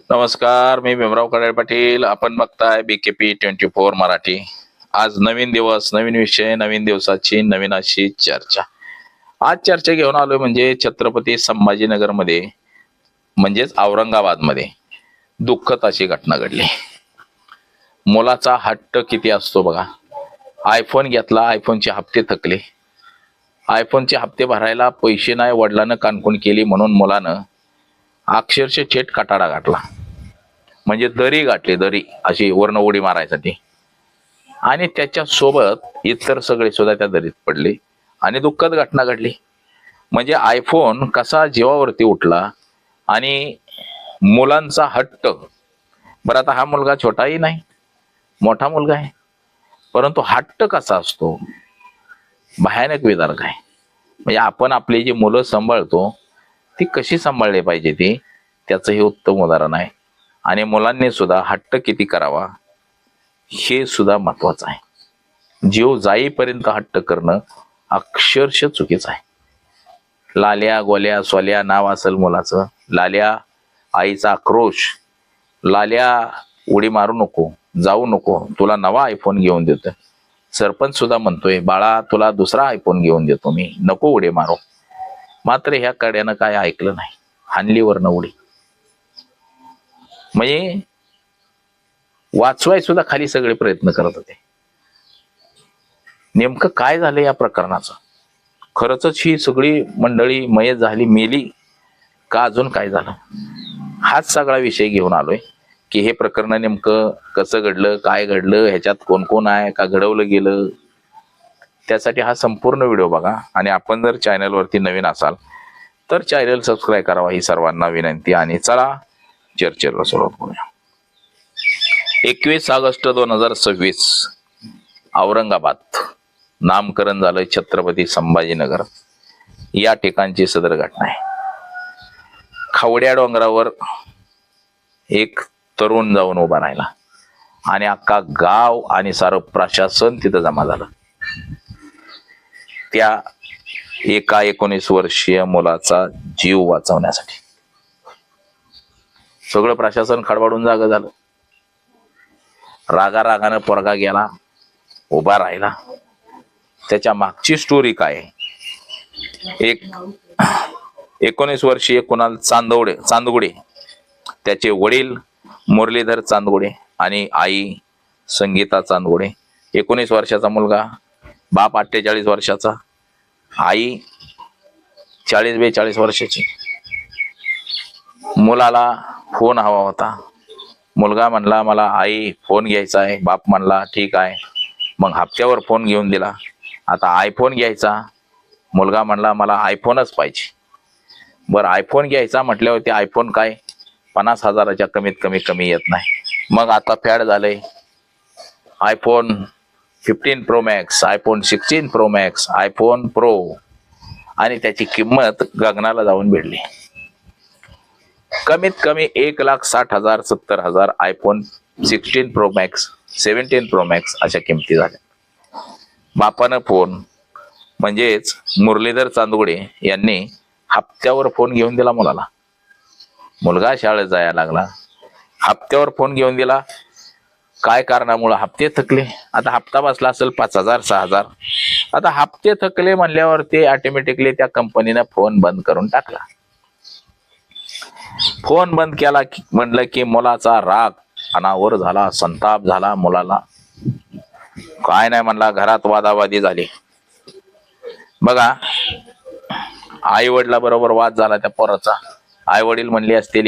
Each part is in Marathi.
नमस्कार, मी भीमराव कडाळे पाटील. आपण बघताय BKP 24 मराठी. आज नवीन दिवस, नवीन विषय, नवीन दिवसाची नवीन अशी चर्चा. आज चर्चा घेऊन आलोय म्हणजे छत्रपती संभाजीनगर मध्ये म्हणजेच औरंगाबाद मध्ये दुःखद अशी घटना घडली. मुलाचा हट्ट किती असतो बघा. आयफोन घेतला, आयफोनचे हप्ते थकले. आयफोनचे हप्ते भरायला पैसे नाही, वडिलांना कानकून केली म्हणून मुलानं अक्षरशः चेट कटाडा गाठला. म्हणजे दरी गाठली, दरी अशी वर्ण उडी मारायसाठी. आणि त्याच्या सोबत इतर सगळे सुद्धा त्या दरीत पडले आणि दुःखद घटना घडली. म्हणजे आयफोन कसा जीवावरती उठला आणि मुलांचा हट्ट. बरं, आता हा मुलगा छोटाही नाही, मोठा मुलगा आहे, परंतु हट्ट कसा असतो भयानक विदारक आहे. म्हणजे आपण आपली जी मुलं सांभाळतो ती कशी सांभाळली पाहिजे ती त्याचं हे उत्तम उदाहरण आहे. आणि मुलांनी सुद्धा हट्ट किती करावा हे सुद्धा महत्वाचं आहे. जीव जाईपर्यंत हट्ट करणं अक्षरशः चुकीचं आहे. लाल्या गोल्या सोल्या नाव असेल मुलाचं. लाल्या आईचा आक्रोश. लाल्या उडी मारू नको, जाऊ नको, तुला नवा आयफोन घेऊन देतो. सरपंच सुद्धा म्हणतोय बाळा तुला दुसरा आयफोन घेऊन देतो मी, नको उडी मारो. मात्र ह्या कड्यानं काय ऐकलं नाही, हानलीवरनं उडी. म्हणजे वाचवाय सुद्धा खाली सगळे प्रयत्न करत होते. नेमकं काय झालं या प्रकरणाचं? खरंच ही सगळी मंडळी मयत झाली, मेली का अजून काय झालं? हाच सगळा विषय घेऊन आलोय की हे प्रकरण नेमकं कसं घडलं, काय घडलं, ह्याच्यात कोण कोण आहे, का घडवलं गेलं. त्यासाठी हा संपूर्ण व्हिडिओ बघा. आणि आपण जर चॅनलवरती नवीन असाल तर चॅनल सबस्क्राईब करावा ही सर्वांना विनंती. आणि चला चर्चेला सुरुवात करूया. 21 ऑगस्ट 2026 औरंगाबाद, नामकरण झालं छत्रपती संभाजीनगर, या ठिकाणची सदर घटना आहे. खवड्या डोंगरावर एक तरुण जाऊन उभा राहिला आणि अख्खा गाव आणि सारं प्रशासन तिथं जमा झालं. त्या एका 19 वर्षीय मुलाचा जीव वाचवण्यासाठी सगळं प्रशासन खडबडून जागं झालं. रागारागानं पोरगा गेला, उभा राहिला. त्याच्या मागची स्टोरी काय? एक 19 वर्षीय कुणाल चांदगुडे, त्याचे वडील मुरलीधर चांदगुडे आणि आई संगीता चांदगुडे. 19 वर्षाचा मुलगा, बाप 48 वर्षाचा, आई 40-42 वर्षाची. मुलाला फोन हवा होता. मुलगा म्हणला मला आई फोन घ्यायचा आहे. बाप म्हणला ठीक आहे. मग हप्त्यावर फोन घेऊन दिला. आता आयफोन घ्यायचा. मुलगा म्हणला मला आयफोनच पाहिजे. बरं, आयफोन घ्यायचा म्हटल्यावरती आयफोन काय 50,000च्या कमीत कमी येत नाही. मग आता फॅड झालंय iPhone 15 pro max, iPhone 16 pro max, iPhone pro. आणि त्याची किंमत गगनाला जाऊन भिडली. कमीत कमी 1,60,000 70,000 iPhone 16 pro max, 17 pro max अशा किमती झाल्या. बापानं फोन म्हणजेच मुरलीधर चांदगुडे यांनी हप्त्यावर फोन घेऊन दिला मुलाला. मुलगा शाळेत जायला लागला, हप्त्यावर फोन घेऊन दिला. काय कारणामुळे? हप्ते थकले. आता हप्ता बसला असेल 5,000 6,000. आता हप्ते थकले म्हणल्यावरती ऑटोमॅटिकली त्या कंपनीनं फोन बंद करून टाकला. फोन बंद केला म्हणलं की मुलाचा राग अनावर झाला, संताप झाला मुलाला. काय नाही म्हणला, घरात वादावादी झाली. बघा, आई वडिला बरोबर वाद झाला त्या पोराचा. आई वडील म्हणले असतील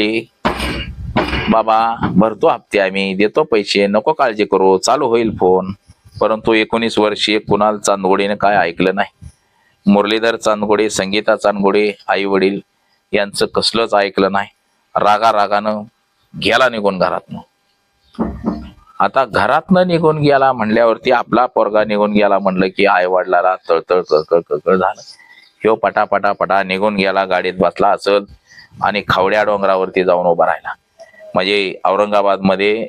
बाबा भरतो हप्ते, आम्ही देतो पैसे, नको काळजी करू, चालू होईल फोन. परंतु 19 वर्षीय कुणाल चांदगुडेने काय ऐकलं नाही. मुरलीधर चांदगुडे, संगीता चांदगुडे आई वडील यांचं कसलंच ऐकलं नाही. रागारागानं गेला निघून घरातनं. आता घरातनं निघून गेला म्हणल्यावरती आपला पोरगा निघून गेला म्हणलं की आई वडिलाला तळतळ कळकळ झालं. ह्यो पटापटा निघून गेला, गाडीत बसला असेल आणि खवड्या डोंगरावरती जाऊन उभा राहिला. म्हणजे औरंगाबाद मध्ये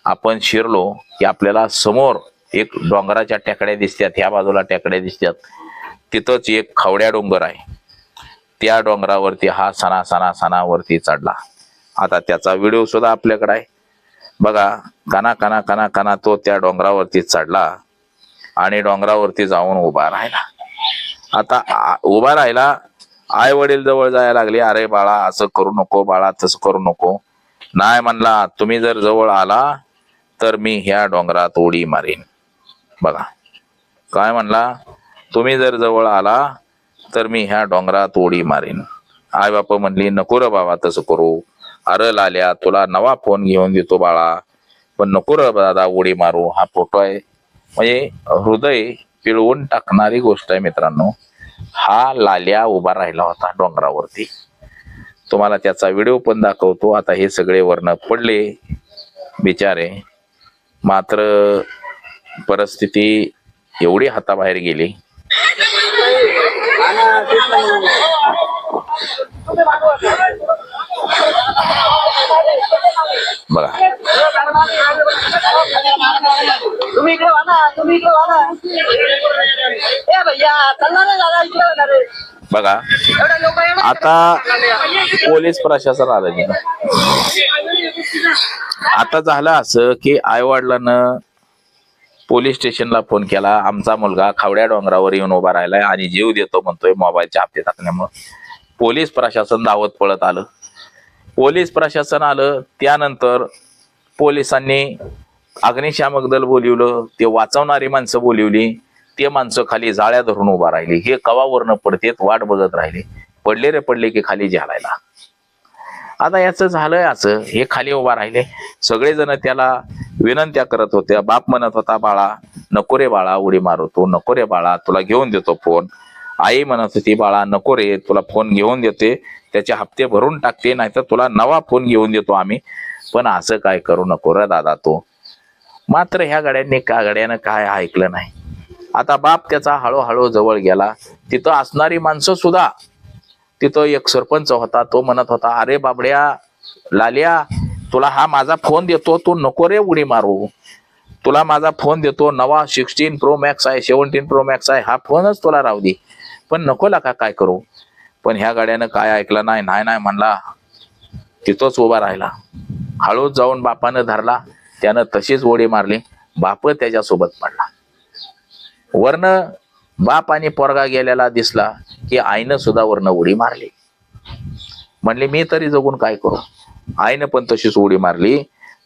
आपण शिरलो की आपल्याला समोर एक डोंगराच्या टेकड्या दिसतात, ह्या बाजूला टेकड्या दिसतात. तिथंच एक खवड्या डोंगर आहे. त्या डोंगरावरती हा सणावरती चढला आता त्याचा व्हिडिओ सुद्धा आपल्याकडे आहे बघा. काना काना काना काना तो त्या डोंगरावरती चढला आणि डोंगरावरती जाऊन उभा राहिला. आता उभा राहिला, आई वडील जवळ जायला लागले. अरे बाळा असं करू नको, बाळा तसं करू नको. नाही म्हणला, तुम्ही जर जवळ आला तर मी ह्या डोंगरात उडी मारीन. बघा काय म्हणला, तुम्ही जर जवळ आला तर मी ह्या डोंगरात उडी मारीन. आई बाप म्हणली नको रे बाबा तसं करू. अरे लाल्या तुला नवा फोन घेऊन देतो बाळा, पण नको रे दादा उडी मारू. हा फोटो आहे, म्हणजे हृदय पिळवून टाकणारी गोष्ट आहे मित्रांनो. हा लाल्या उभा राहिला होता डोंगरावरती. तुम्हाला त्याचा व्हिडिओ पण दाखवतो. आता हे सगळे वर्ण पडले बिचारे, मात्र परिस्थिती एवढी हाताबाहेर गेली. बघा बघा आता पोलीस प्रशासन आलं नाही. आता झालं असं की आईवडिलांना पोलीस स्टेशनला फोन केला, आमचा मुलगा खावड्या डोंगरावर येऊन उभा राहिलाय आणि जीव देतो म्हणतोय मोबाईलच्या हप्ते टाकल्यामुळे. पोलीस प्रशासन धावत पळत आलं. पोलीस प्रशासन आलं, त्यानंतर पोलिसांनी अग्निशामक दल बोलिवलं, ते वाचवणारी माणसं बोलिवली. ते माणसं खाली जाळ्या धरून उभा राहिली. हे कवावरनं पडतेत वाट बघत राहिले. पडले रे पडले की खाली झालायला. आता याचं झालंय असं, हे खाली उभा राहिले. सगळेजण त्याला विनंत्या करत होत्या. बाप म्हणत होता बाळा नको रे बाळा उडी मारतो, नको रे बाळा तुला घेऊन देतो फोन. आई म्हणत होती बाळा नको रे तुला फोन घेऊन देते, त्याचे हप्ते भरून टाकते, नाहीतर तुला नवा फोन घेऊन देतो आम्ही, पण असं काय करू नको रे दादा तो. मात्र ह्या गाड्यानं काय ऐकलं नाही. आता बाप त्याचा हळूहळू जवळ गेला. तिथं असणारी माणसं सुद्धा, तिथं एक सरपंच होता, तो म्हणत होता अरे बाबड्या लाल्या तुला हा माझा फोन देतो, तू नको रे उडी मारू. तुला माझा फोन देतो, नवा 16 Pro Max आहे, 17 Pro Max आहे, हा फोनच तुला राहू दे, पण नको ला काय करू. पण ह्या गाड्यानं काय ऐकलं नाही. नाही नाही म्हणला, तिथंच उभा राहिला. हळूच जाऊन बापानं धरला, त्यानं तशीच उडी मारली. बाप त्याच्यासोबत पडला. वरनं बाप आणि पोरगा गेलेला दिसला की आईनं सुद्धा वरनं उडी मारली. म्हणले मी तरी जगून काय करू. आईनं पण तशीच उडी मारली.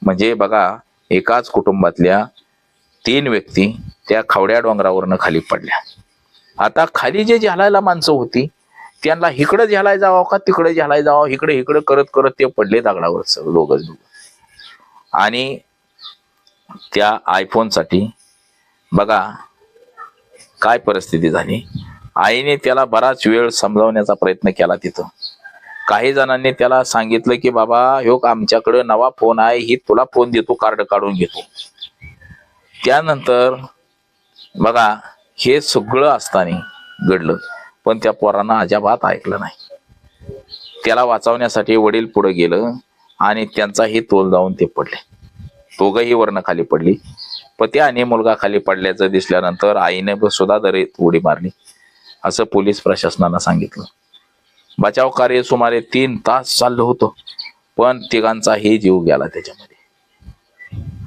म्हणजे बघा एकाच कुटुंबातल्या 3 व्यक्ती त्या खावड्या डोंगरावरनं खाली पडल्या. आता खाली जे झालायला माणसं होती त्यांना इकडं झालाय जावं का तिकडे झालाय जावं, इकडे इकडे करत करत ते पडले दगडावर सगळं दोघच. आणि त्या आयफोनसाठी बघा काय परिस्थिती झाली. आईने त्याला बराच वेळ समजावण्याचा प्रयत्न केला. तिथं काही जणांनी त्याला सांगितलं की बाबा ह्यो आमच्याकडे नवा फोन आहे, ही तुला फोन देतो, कार्ड काढून घेतो. त्यानंतर बघा हे सगळं असताना घडलं, पण त्या पोरांना अजिबात ऐकलं नाही. त्याला वाचवण्यासाठी वडील पुढे गेलं आणि त्यांचाही तोल जाऊन ते पडले. दोघंही वरनं खाली पडली. पती आणि मुलगा खाली पडल्याचं दिसल्यानंतर आईने सुद्धा दरीत उडी मारली असं पोलीस प्रशासनानं सांगितलं. बचाव कार्य सुमारे 3 तास चाललं होतं, पण तिघांचाही जीव गेला त्याच्यामध्ये.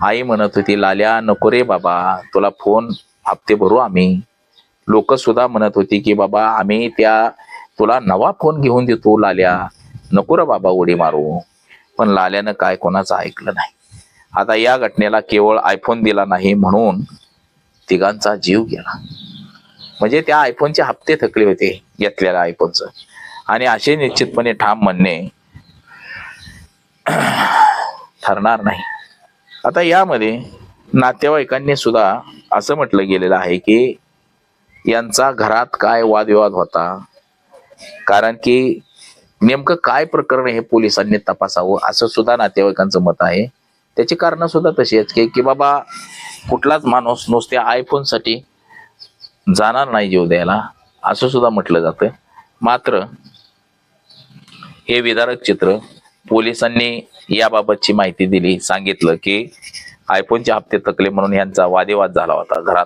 आई म्हणत होती लाल्या नको रे बाबा तुला फोन हप्ते भरू आम्ही. लोक सुद्धा म्हणत होती की बाबा आम्ही तुला नवा फोन घेऊन देतो लाल्या, नको रे बाबा उडी मारू. पण लाल्यानं काय कोणाचं ऐकलं नाही. आता या घटनेला केवळ आयफोन दिला नाही म्हणून तिघांचा जीव गेला. म्हणजे त्या आयफोनचे हप्ते थकले होते घेतलेल्या आयफोनचं. आणि असे निश्चितपणे ठाम म्हणणे ठरणार नाही. आता यामध्ये नातेवाईकांनी सुद्धा असं म्हटलं गेलेलं आहे की यांचा घरात काय वादविवाद होता, कारण की नेमकं काय प्रकरण हे पोलिसांनी तपासावं असं सुद्धा नातेवाईकांचं मत आहे. त्याची कारण सुद्धा तशी आहेत की बाबा कुठलाच माणूस नुसत्या आयफोनसाठी जाणार नाही जीव द्यायला असं सुद्धा म्हटलं जातं. मात्र हे विदारक चित्र पोलिसांनी याबाबतची माहिती दिली, सांगितलं की आयफोनचे हप्ते थकले म्हणून यांचा वादेवाद झाला होता घरात,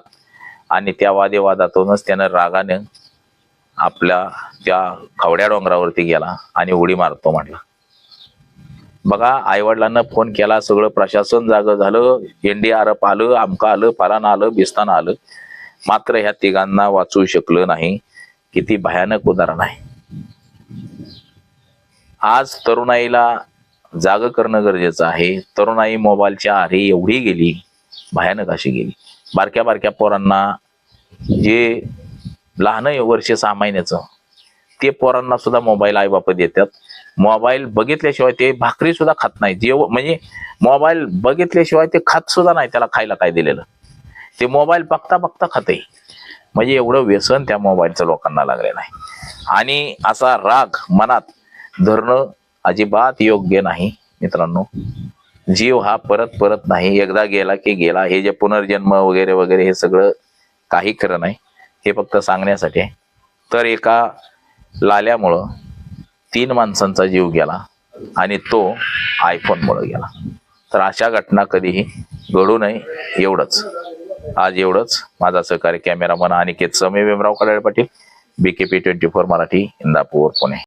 आणि त्या वादेवादातूनच त्यानं रागाने आपल्या त्या खावड्या डोंगरावरती गेला आणि उडी मारतो म्हटला. बघा, आईवडिलांना फोन केला, सगळं प्रशासन जागं झालं, NDRF आलं, आमकं आलं, फलान आलं, बिस्तान आलं, मात्र ह्या तिघांना वाचवू शकलं नाही. किती भयानक उदाहरण आहे. आज तरुणाईला जाग करणं गरजेचं आहे. तरुणाई मोबाईलच्या आहारी एवढी गेली, भयानक अशी गेली. बारक्या बारक्या पोरांना, जे लहान वर्ष 6 महिन्याचं, ते पोरांना सुद्धा मोबाईल आई बाप देतात. मोबाईल बघितल्याशिवाय ते भाकरी सुद्धा खात नाही. म्हणजे मोबाईल बघितल्याशिवाय ते खात सुद्धा नाही. त्याला खायला काय दिलेलं ते मोबाईल बघता बघता खाते. म्हणजे एवढं व्यसन त्या मोबाईलचं लोकांना लागलेलं आहे. आणि असा राग मनात धरणं अजिबात योग्य नाही मित्रांनो. जीव हा परत परत नाही, एकदा गेला की गेला. हे जे पुनर्जन्म वगैरे वगैरे हे सगळं काही खरं नाही. हे फक्त सांगण्यासाठी आहे. तर एका लाल्यामुळं 3 माणसांचा जीव गेला आणि तो आयफोनमुळे गेला. तर अशा घटना कधीही घडू नये, एवढंच. आज एवढंच. माझा सहकारी कॅमेरामन अनिकेत समे, भीमराव कडाळे पाटील, BKP 24 मराठी, इंदापूर, पुणे.